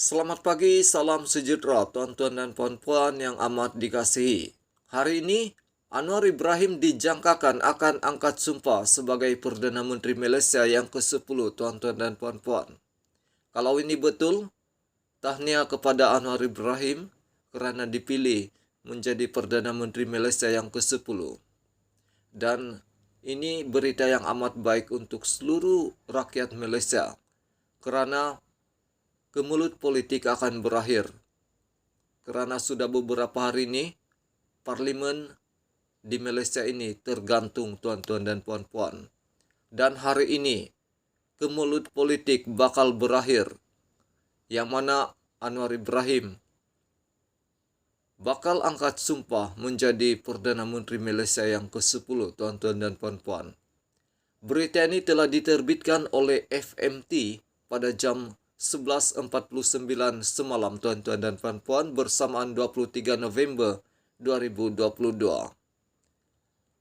Selamat pagi, salam sejahtera tuan-tuan dan puan-puan yang amat dikasihi. Hari ini, Anwar Ibrahim dijangkakan akan angkat sumpah sebagai Perdana Menteri Malaysia yang ke-10, tuan-tuan dan puan-puan. Kalau ini betul, tahniah kepada Anwar Ibrahim kerana dipilih menjadi Perdana Menteri Malaysia yang ke-10. Dan ini berita yang amat baik untuk seluruh rakyat Malaysia kerana kemelut politik akan berakhir. Kerana sudah beberapa hari ini, parlimen di Malaysia ini tergantung tuan-tuan dan puan-puan. Dan hari ini, kemelut politik bakal berakhir. Yang mana Anwar Ibrahim bakal angkat sumpah menjadi Perdana Menteri Malaysia yang ke-10, tuan-tuan dan puan-puan. Berita ini telah diterbitkan oleh FMT pada jam 11.49 semalam, tuan-tuan dan puan-puan, bersamaan 23 November 2022.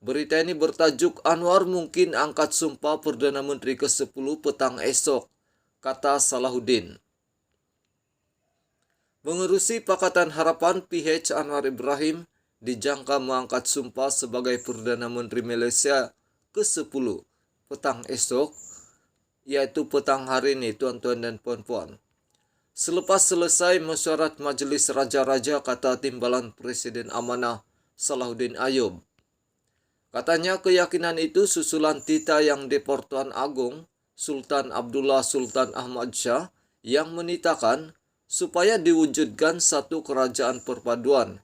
Berita ini bertajuk Anwar mungkin angkat sumpah Perdana Menteri ke-10 petang esok, kata Salahuddin. Mengerusi Pakatan Harapan, PH Anwar Ibrahim dijangka mengangkat sumpah sebagai Perdana Menteri Malaysia ke-10 petang esok, iaitu petang hari ini, tuan-tuan dan puan-puan. Selepas selesai mesyuarat Majlis Raja-Raja, kata Timbalan Presiden Amanah Salahuddin Ayub. Katanya keyakinan itu susulan tita yang di-Pertuan Agong Sultan Abdullah Sultan Ahmad Shah yang menitakan supaya diwujudkan satu kerajaan perpaduan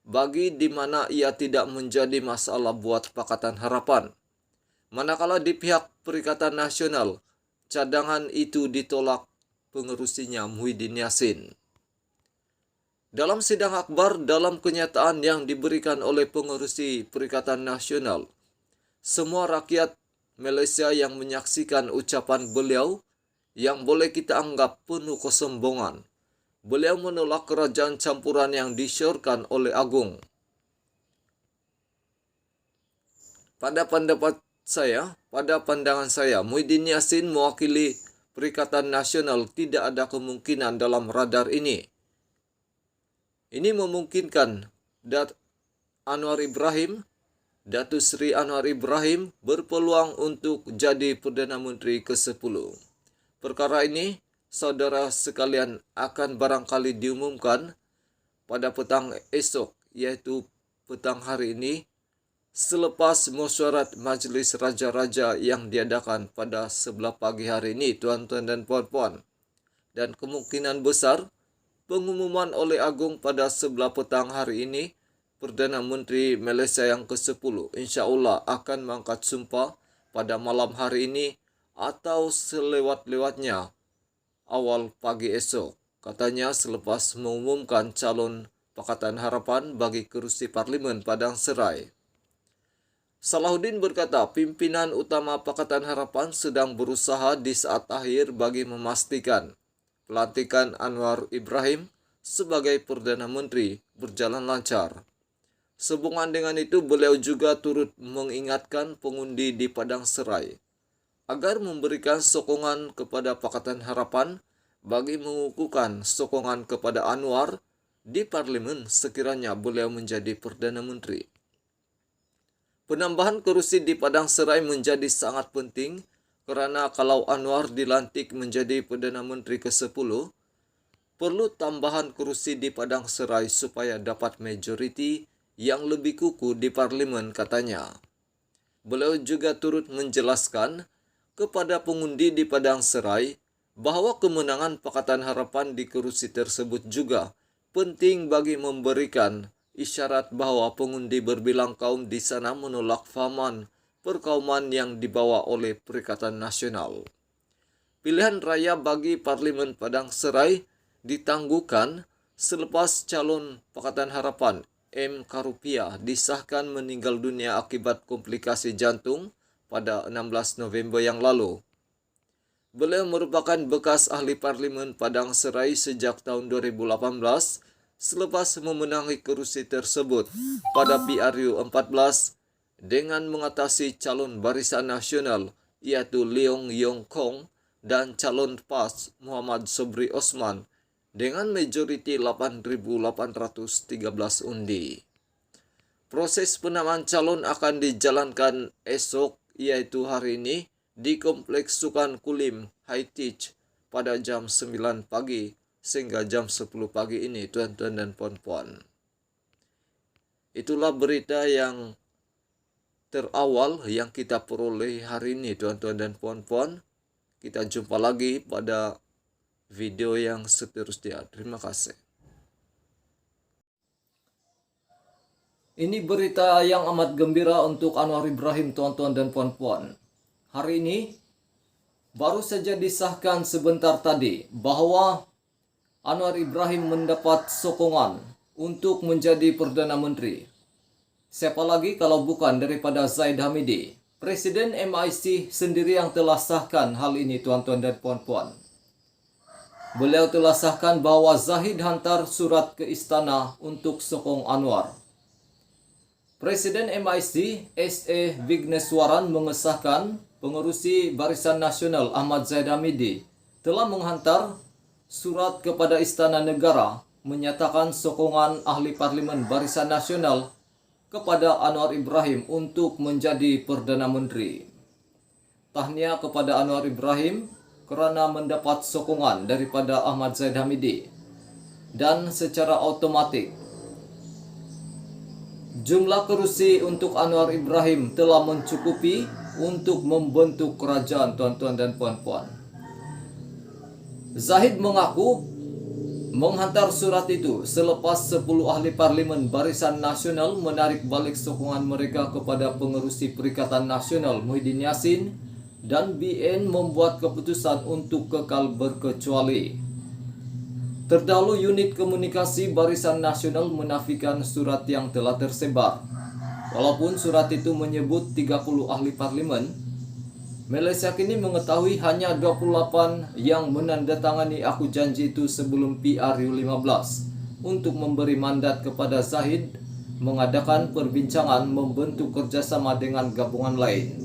bagi di mana ia tidak menjadi masalah buat Pakatan Harapan. Manakala di pihak Perikatan Nasional, cadangan itu ditolak pengerusinya Muhyiddin Yassin. Dalam sidang akbar, dalam kenyataan yang diberikan oleh pengerusi Perikatan Nasional, semua rakyat Malaysia yang menyaksikan ucapan beliau yang boleh kita anggap penuh kesombongan. Beliau menolak kerajaan campuran yang disyorkan oleh Agong. Pada pandangan saya, Muhyiddin Yassin mewakili Perikatan Nasional tidak ada kemungkinan dalam radar ini. Ini memungkinkan Anwar Ibrahim, Datuk Seri Anwar Ibrahim berpeluang untuk jadi Perdana Menteri ke-10. Perkara ini, saudara sekalian, akan barangkali diumumkan pada petang esok, iaitu petang hari ini, selepas mesyuarat Majlis Raja-Raja yang diadakan pada sebelah pagi hari ini, tuan-tuan dan puan-puan. Dan kemungkinan besar, pengumuman oleh Agong pada sebelah petang hari ini, Perdana Menteri Malaysia yang ke-10 insya-Allah akan mengangkat sumpah pada malam hari ini atau selewat-lewatnya awal pagi esok. Katanya selepas mengumumkan calon Pakatan Harapan bagi kerusi Parlimen Padang Serai. Salahuddin berkata pimpinan utama Pakatan Harapan sedang berusaha di saat akhir bagi memastikan pelantikan Anwar Ibrahim sebagai Perdana Menteri berjalan lancar. Sehubungan dengan itu, beliau juga turut mengingatkan pengundi di Padang Serai agar memberikan sokongan kepada Pakatan Harapan bagi mengukuhkan sokongan kepada Anwar di Parlimen sekiranya beliau menjadi Perdana Menteri. Penambahan kerusi di Padang Serai menjadi sangat penting kerana kalau Anwar dilantik menjadi Perdana Menteri ke-10, perlu tambahan kerusi di Padang Serai supaya dapat majoriti yang lebih kukuh di Parlimen, katanya. Beliau juga turut menjelaskan kepada pengundi di Padang Serai bahawa kemenangan Pakatan Harapan di kerusi tersebut juga penting bagi memberikan isyarat bahawa pengundi berbilang kaum di sana menolak fahaman perkauman yang dibawa oleh Perikatan Nasional. Pilihan raya bagi Parlimen Padang Serai ditangguhkan selepas calon Pakatan Harapan M. Karupiah disahkan meninggal dunia akibat komplikasi jantung pada 16 November yang lalu. Beliau merupakan bekas ahli Parlimen Padang Serai sejak tahun 2018 selepas memenangi kerusi tersebut pada PRU 14 dengan mengatasi calon Barisan Nasional iaitu Leong Yong Kong dan calon PAS Muhammad Sobri Osman dengan majoriti 8.813 undi. Proses penamaan calon akan dijalankan esok, yaitu hari ini, di Kompleks Sukan Kulim Haitich pada jam 9 pagi sehingga jam 10 pagi ini, tuan-tuan dan puan-puan. Itulah berita yang terawal yang kita peroleh hari ini, tuan-tuan dan puan-puan. Kita jumpa lagi pada video yang seterusnya. Terima kasih. Ini berita yang amat gembira untuk Anwar Ibrahim, tuan-tuan dan puan-puan. Hari ini baru saja disahkan sebentar tadi bahwa Anwar Ibrahim mendapat sokongan untuk menjadi Perdana Menteri. Siapa lagi kalau bukan daripada Zahid Hamidi, Presiden MIC sendiri yang telah sahkan hal ini, tuan-tuan dan puan-puan. Beliau telah sahkan bahwa Zahid hantar surat ke istana untuk sokong Anwar. Presiden MIC S.E. Vigneswaran mengesahkan pengerusi Barisan Nasional Ahmad Zahid Hamidi telah menghantar surat kepada Istana Negara menyatakan sokongan ahli parlimen Barisan Nasional kepada Anwar Ibrahim untuk menjadi Perdana Menteri. Tahniah kepada Anwar Ibrahim kerana mendapat sokongan daripada Ahmad Zahid Hamidi. Dan secara otomatik, jumlah kerusi untuk Anwar Ibrahim telah mencukupi untuk membentuk kerajaan, tuan-tuan dan puan-puan. Zahid mengaku menghantar surat itu selepas 10 ahli parlimen Barisan Nasional menarik balik sokongan mereka kepada pengerusi Perikatan Nasional Muhyiddin Yassin dan BN membuat keputusan untuk kekal berkecuali. Terdahulu unit komunikasi Barisan Nasional menafikan surat yang telah tersebar. Walaupun surat itu menyebut 30 ahli parlimen, Malaysia kini mengetahui hanya 28 yang menandatangani aku janji itu sebelum PRU15 untuk memberi mandat kepada Zahid mengadakan perbincangan membentuk kerjasama dengan gabungan lain.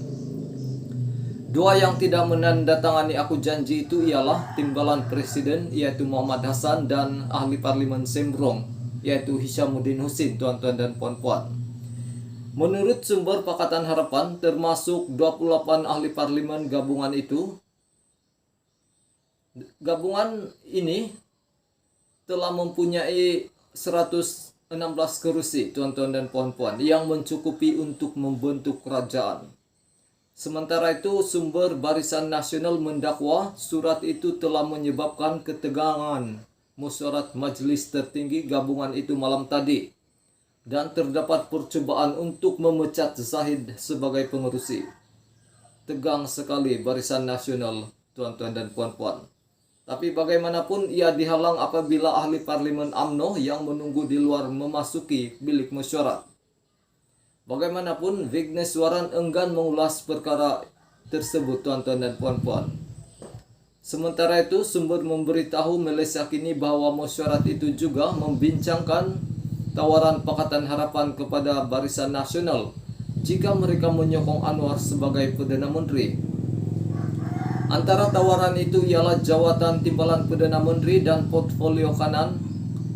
Dua yang tidak menandatangani aku janji itu ialah Timbalan Presiden yaitu Muhammad Hassan dan ahli parlimen Sembrong yaitu Hishamuddin Husin, tuan-tuan dan puan-puan. Menurut sumber Pakatan Harapan, termasuk 28 ahli parlimen gabungan itu, gabungan ini telah mempunyai 116 kerusi, tuan-tuan dan puan-puan, yang mencukupi untuk membentuk kerajaan. Sementara itu, sumber Barisan Nasional mendakwa surat itu telah menyebabkan ketegangan mesyuarat Majlis Tertinggi gabungan itu malam tadi dan terdapat percubaan untuk memecat Zahid sebagai pengerusi. Tegang sekali Barisan Nasional, tuan-tuan dan puan-puan. Tapi bagaimanapun ia dihalang apabila ahli parlimen UMNO yang menunggu di luar memasuki bilik mesyuarat. Bagaimanapun, Vigneswaran enggan mengulas perkara tersebut, tuan-tuan dan puan-puan. Sementara itu, sumber memberitahu Malaysia kini bahawa mesyuarat itu juga membincangkan tawaran Pakatan Harapan kepada Barisan Nasional jika mereka menyokong Anwar sebagai Perdana Menteri. Antara tawaran itu ialah jawatan Timbalan Perdana Menteri dan portfolio kanan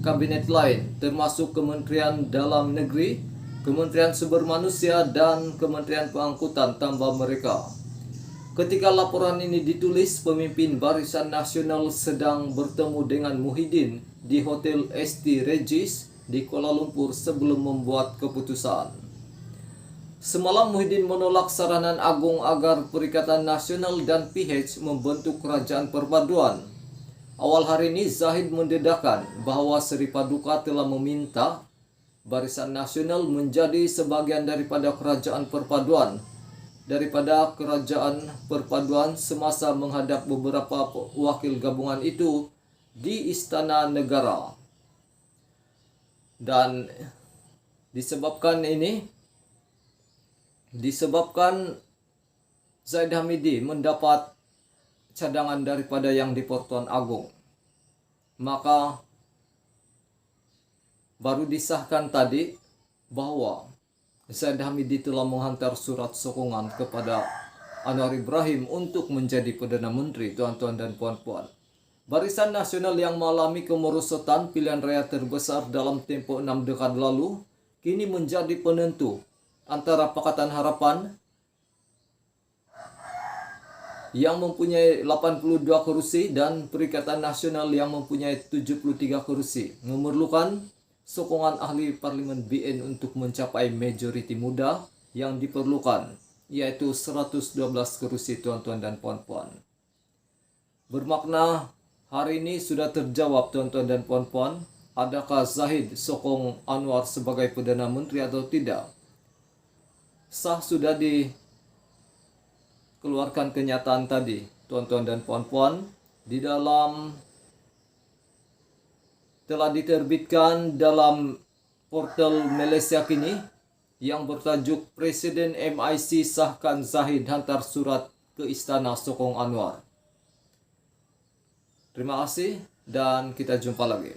kabinet lain, termasuk Kementerian Dalam Negeri, Kementerian Sumber Manusia dan Kementerian Pengangkutan tambah mereka. Ketika laporan ini ditulis, pemimpin Barisan Nasional sedang bertemu dengan Muhyiddin di Hotel ST Regis di Kuala Lumpur sebelum membuat keputusan. Semalam Muhyiddin menolak saranan agung agar Perikatan Nasional dan PH membentuk kerajaan perpaduan. Awal hari ini Zahid mendedahkan bahawa Seri Paduka telah meminta Barisan Nasional menjadi sebahagian daripada kerajaan perpaduan semasa menghadap beberapa wakil gabungan itu di Istana Negara. Dan disebabkan Zahid Hamidi mendapat cadangan daripada yang di Pertuan Agong, maka baru disahkan tadi bahwa Zahid Hamidi telah menghantar surat sokongan kepada Anwar Ibrahim untuk menjadi Perdana Menteri, tuan-tuan dan puan-puan. Barisan Nasional yang mengalami kemerosotan pilihan raya terbesar dalam tempo 6 dekade lalu kini menjadi penentu antara Pakatan Harapan yang mempunyai 82 kursi dan Perikatan Nasional yang mempunyai 73 kursi. Memerlukan sokongan ahli parlimen BN untuk mencapai majoriti muda yang diperlukan, yaitu 112 kursi, tuan-tuan dan puan-puan. Bermakna hari ini sudah terjawab, tuan-tuan dan puan-puan, adakah Zahid sokong Anwar sebagai Perdana Menteri atau tidak? Sah sudah dikeluarkan kenyataan tadi, tuan-tuan dan puan-puan, telah diterbitkan dalam portal Malaysia Kini yang bertajuk Presiden MIC sahkan Zahid hantar surat ke Istana sokong Anwar. Terima kasih dan kita jumpa lagi.